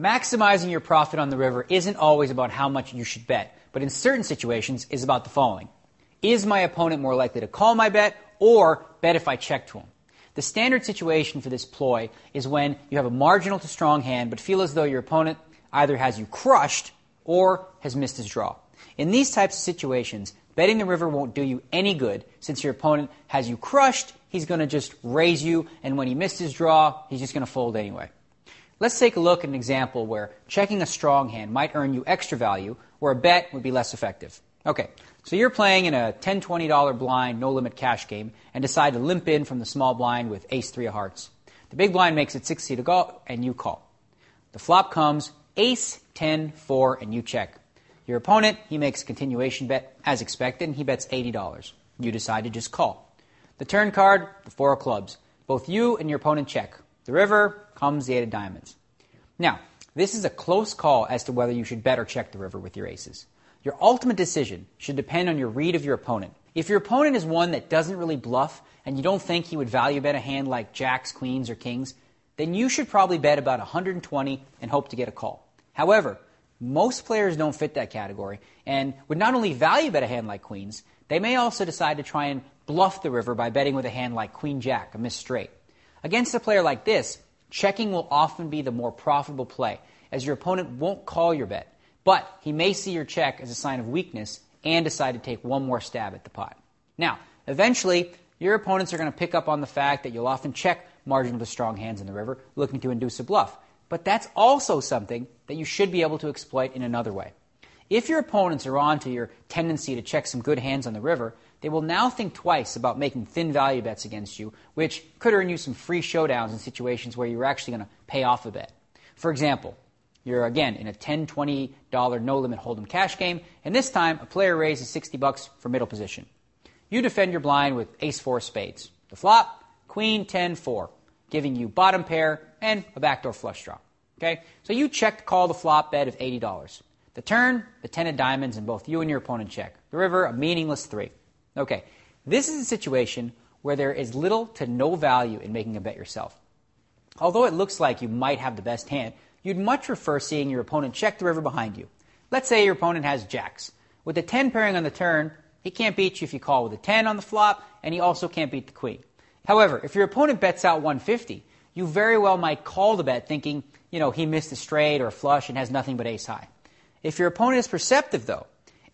Maximizing your profit on the river isn't always about how much you should bet, but in certain situations is about the following. Is my opponent more likely to call my bet or bet if I check to him? The standard situation for this ploy is when you have a marginal to strong hand but feel as though your opponent either has you crushed or has missed his draw. In these types of situations, betting the river won't do you any good since your opponent has you crushed, he's going to just raise you, and when he missed his draw, he's just going to fold anyway. Let's take a look at an example where checking a strong hand might earn you extra value, where a bet would be less effective. Okay, so you're playing in a $10, $20 blind, no-limit cash game, and decide to limp in from the small blind with ace-3 of hearts. The big blind makes it 60 to go, and you call. The flop comes ace, 10, 4, and you check. Your opponent, he makes a continuation bet, as expected, and he bets $80. You decide to just call. The turn card, the 4 of clubs. Both you and your opponent check. The river comes the 8 of diamonds. Now, this is a close call as to whether you should bet or check the river with your aces. Your ultimate decision should depend on your read of your opponent. If your opponent is one that doesn't really bluff and you don't think he would value bet a hand like jacks, queens, or kings, then you should probably bet about 120 and hope to get a call. However, most players don't fit that category and would not only value bet a hand like queens, they may also decide to try and bluff the river by betting with a hand like queen-jack, a missed straight. Against a player like this, checking will often be the more profitable play, as your opponent won't call your bet, but he may see your check as a sign of weakness and decide to take one more stab at the pot. Now, eventually, your opponents are going to pick up on the fact that you'll often check marginal to strong hands in the river, looking to induce a bluff. But that's also something that you should be able to exploit in another way. If your opponents are on to your tendency to check some good hands on the river, they will now think twice about making thin value bets against you, which could earn you some free showdowns in situations where you're actually going to pay off a bet. For example, you're again in a $10, $20 no-limit hold'em cash game, and this time a player raises $60 for middle position. You defend your blind with ace-4 spades. The flop, queen, 10, 4, giving you bottom pair and a backdoor flush draw. Okay, so you check to call the flop bet of $80. The turn, the 10 of diamonds, and both you and your opponent check. The river, a meaningless 3. Okay, this is a situation where there is little to no value in making a bet yourself. Although it looks like you might have the best hand, you'd much prefer seeing your opponent check the river behind you. Let's say your opponent has jacks. With the 10 pairing on the turn, he can't beat you if you call with a 10 on the flop, and he also can't beat the queen. However, if your opponent bets out 150, you very well might call the bet thinking, he missed a straight or a flush and has nothing but ace high. If your opponent is perceptive, though,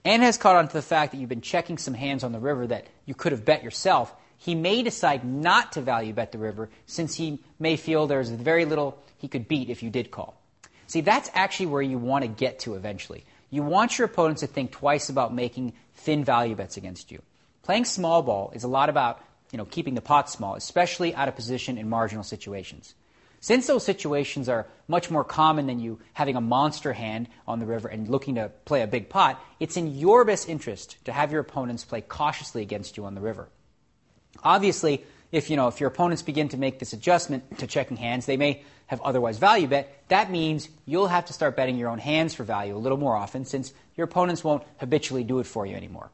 and has caught on to the fact that you've been checking some hands on the river that you could have bet yourself, he may decide not to value bet the river since he may feel there's very little he could beat if you did call. See, that's actually where you want to get to eventually. You want your opponents to think twice about making thin value bets against you. Playing small ball is a lot about keeping the pot small, especially out of position in marginal situations. Since those situations are much more common than you having a monster hand on the river and looking to play a big pot, it's in your best interest to have your opponents play cautiously against you on the river. Obviously, if your opponents begin to make this adjustment to checking hands, they may have otherwise value bet. That means you'll have to start betting your own hands for value a little more often since your opponents won't habitually do it for you anymore.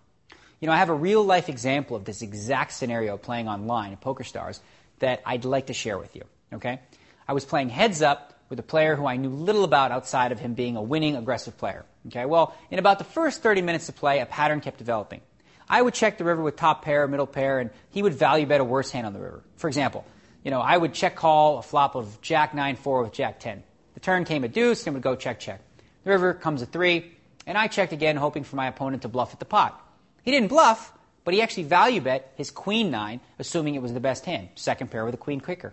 I have a real-life example of this exact scenario playing online at PokerStars that I'd like to share with you. Okay? I was playing heads-up with a player who I knew little about outside of him being a winning, aggressive player. Okay? Well, in about the first 30 minutes of play, a pattern kept developing. I would check the river with top pair, middle pair, and he would value bet a worse hand on the river. For example, I would check call a flop of jack 9-4 with jack 10. The turn came a deuce and would go check, check. The river comes a 3, and I checked again, hoping for my opponent to bluff at the pot. He didn't bluff, but he actually value bet his queen 9, assuming it was the best hand, second pair with a queen kicker.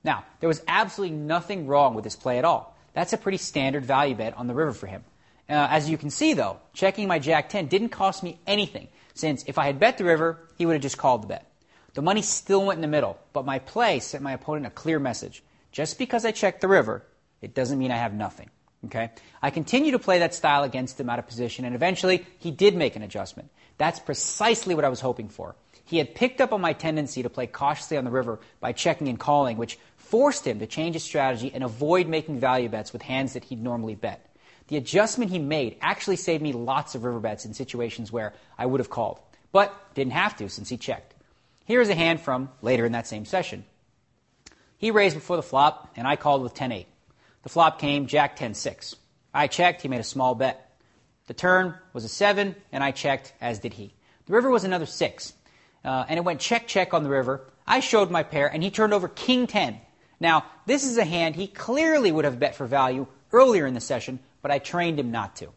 Now, there was absolutely nothing wrong with this play at all. That's a pretty standard value bet on the river for him. As you can see, though, checking my jack 10 didn't cost me anything, since if I had bet the river, he would have just called the bet. The money still went in the middle, but my play sent my opponent a clear message. Just because I checked the river, it doesn't mean I have nothing. Okay? I continued to play that style against him out of position, and eventually he did make an adjustment. That's precisely what I was hoping for. He had picked up on my tendency to play cautiously on the river by checking and calling, which forced him to change his strategy and avoid making value bets with hands that he'd normally bet. The adjustment he made actually saved me lots of river bets in situations where I would have called, but didn't have to since he checked. Here is a hand from later in that same session. He raised before the flop, and I called with 10-8. The flop came Jack 10-6. I checked, he made a small bet. The turn was a 7, and I checked, as did he. The river was another 6, and it went check on the river. I showed my pair, and he turned over King 10. Now, this is a hand he clearly would have bet for value earlier in the session, but I trained him not to.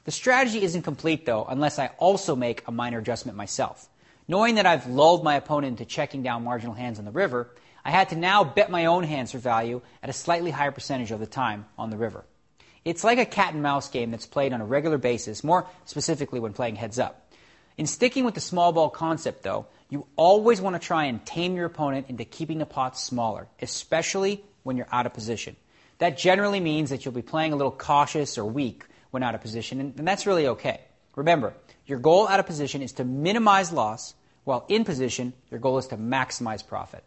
The strategy isn't complete, though, unless I also make a minor adjustment myself. Knowing that I've lulled my opponent into checking down marginal hands on the river, I had to now bet my own hands for value at a slightly higher percentage of the time on the river. It's like a cat and mouse game that's played on a regular basis, more specifically when playing heads up. In sticking with the small ball concept, though, you always want to try and tame your opponent into keeping the pot smaller, especially when you're out of position. That generally means that you'll be playing a little cautious or weak when out of position, and that's really okay. Remember, your goal out of position is to minimize loss, while in position, your goal is to maximize profit.